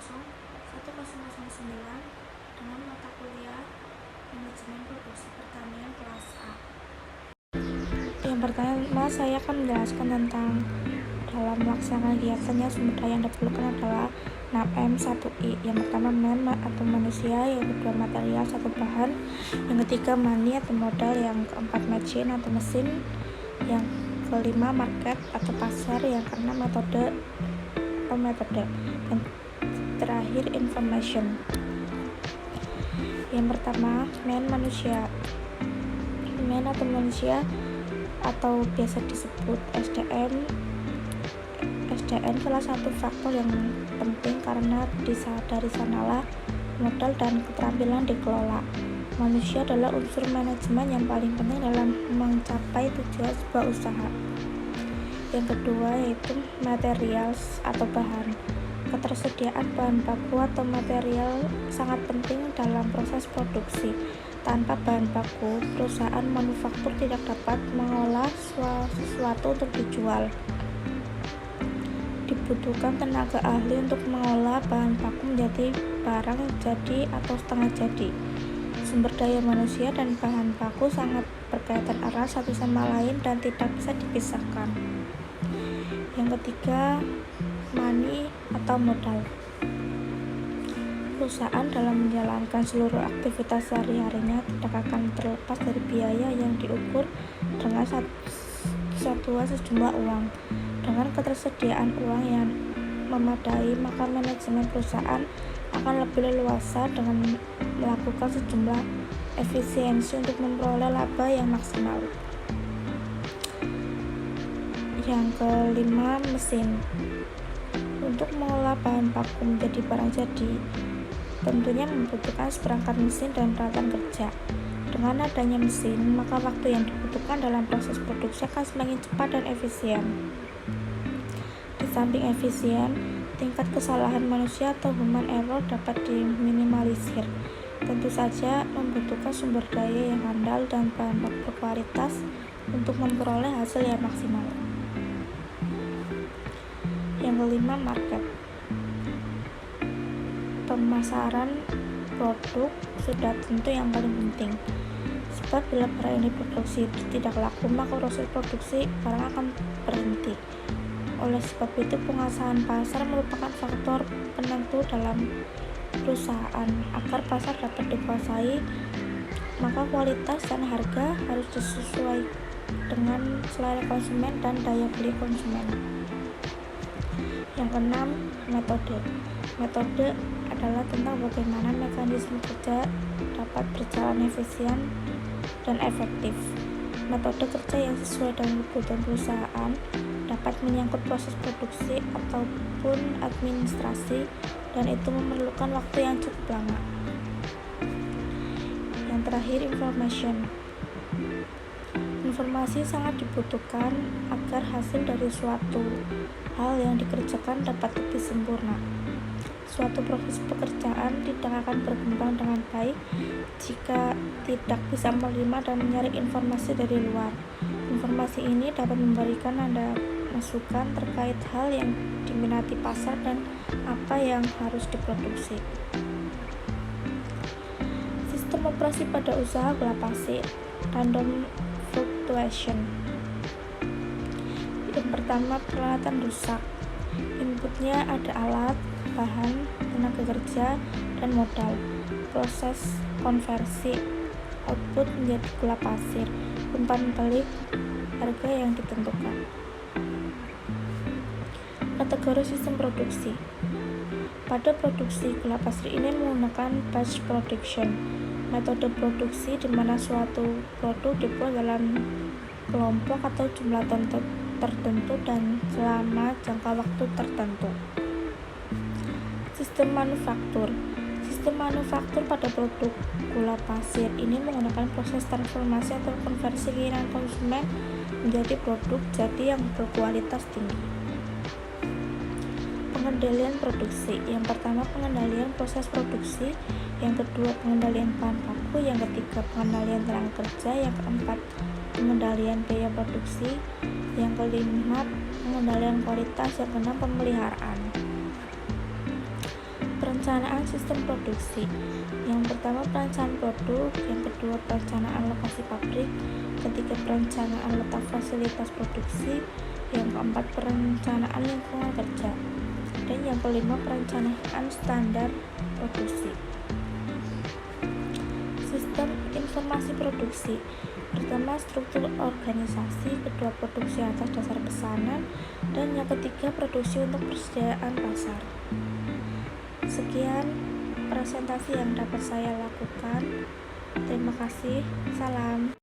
1009 dengan mata kuliah Manajemen Produksi Pertanian kelas A. Yang pertama, saya akan menjelaskan tentang dalam melaksanakan kegiatannya sumber daya yang diperlukan adalah 6M1I. Yang pertama, man atau manusia, yang kedua material atau bahan, yang ketiga money atau modal, yang keempat machine atau mesin, yang kelima market atau pasar, yang keenam metode, dan terakhir information. Yang pertama, man manusia. Man atau manusia atau biasa disebut SDM salah satu faktor yang penting karena dari sanalah modal dan keterampilan dikelola. Manusia adalah unsur manajemen yang paling penting dalam mencapai tujuan sebuah usaha. Yang kedua yaitu material atau bahan. Ketersediaan bahan baku atau material sangat penting dalam proses produksi. Tanpa bahan baku, perusahaan manufaktur tidak dapat mengolah sesuatu untuk dijual. Dibutuhkan tenaga ahli untuk mengolah bahan baku menjadi barang jadi atau setengah jadi. Sumber daya manusia dan bahan baku sangat berkaitan erat satu sama lain dan tidak bisa dipisahkan. Yang ketiga, money atau modal. Perusahaan dalam menjalankan seluruh aktivitas sehari-harinya tidak akan terlepas dari biaya yang diukur dengan satuan sejumlah uang. Dengan ketersediaan uang yang memadai, maka manajemen perusahaan akan lebih leluasa dengan melakukan sejumlah efisiensi untuk memperoleh laba yang maksimal. Yang kelima, mesin. Untuk mengolah bahan baku menjadi barang jadi, tentunya membutuhkan seperangkat mesin dan peralatan kerja. Dengan adanya mesin, maka waktu yang dibutuhkan dalam proses produksi akan semakin cepat dan efisien. Di samping efisien, tingkat kesalahan manusia atau human error dapat diminimalisir. Tentu saja membutuhkan sumber daya yang handal dan bahan baku berkualitas untuk memperoleh hasil yang maksimal. Yang kelima, market. Pemasaran produk sudah tentu yang paling penting. Sebab bila barang ini produksi itu tidak laku, maka proses produksi barang akan berhenti. Oleh sebab itu, penguasaan pasar merupakan faktor penentu dalam perusahaan. Agar pasar dapat dikuasai, maka kualitas dan harga harus disesuaikan dengan selera konsumen dan daya beli konsumen. Yang keenam, metode. Metode adalah tentang bagaimana mekanisme kerja dapat berjalan efisien dan efektif. Metode kerja yang sesuai dengan kebutuhan perusahaan dapat menyangkut proses produksi ataupun administrasi, dan itu memerlukan waktu yang cukup lama. Yang terakhir, information. Informasi sangat dibutuhkan agar hasil dari suatu hal yang dikerjakan dapat lebih sempurna. Suatu proses pekerjaan tidak akan berkembang dengan baik jika tidak bisa menerima dan menyaring informasi dari luar. Informasi ini dapat memberikan Anda masukan terkait hal yang diminati pasar dan apa yang harus diproduksi. Sistem operasi pada usaha gula pasir, random fluctuation. Yang pertama, peralatan rusak. Inputnya ada alat, bahan, tenaga kerja, dan modal. Proses konversi, output menjadi gula pasir. Umpan balik, harga yang ditentukan. Kategori sistem produksi. Pada produksi gula pasir ini menggunakan batch production, metode produksi di mana suatu produk dibuat dalam kelompok atau jumlah tertentu dan selama jangka waktu tertentu. Sistem manufaktur. Sistem manufaktur pada produk gula pasir ini menggunakan proses transformasi atau konversi keinginan konsumen menjadi produk jadi yang berkualitas tinggi. Pengendalian produksi. Yang pertama, pengendalian proses produksi. Yang kedua, pengendalian bahan baku. Yang ketiga, pengendalian tenaga kerja. Yang keempat, pengendalian biaya produksi. Yang kelima, pengendalian kualitas. Yang keenam, pemeliharaan. Perencanaan sistem produksi. Yang pertama, perencanaan produk. Yang kedua, perencanaan lokasi pabrik. Ketiga, perencanaan letak fasilitas produksi. Yang keempat, perencanaan lingkungan kerja. Dan yang kelima, perencanaan standar produksi. Sistem informasi produksi. Pertama, struktur organisasi. Kedua, produksi atas dasar pesanan. Dan yang ketiga, produksi untuk persediaan pasar. Sekian presentasi yang dapat saya lakukan. Terima kasih. Salam.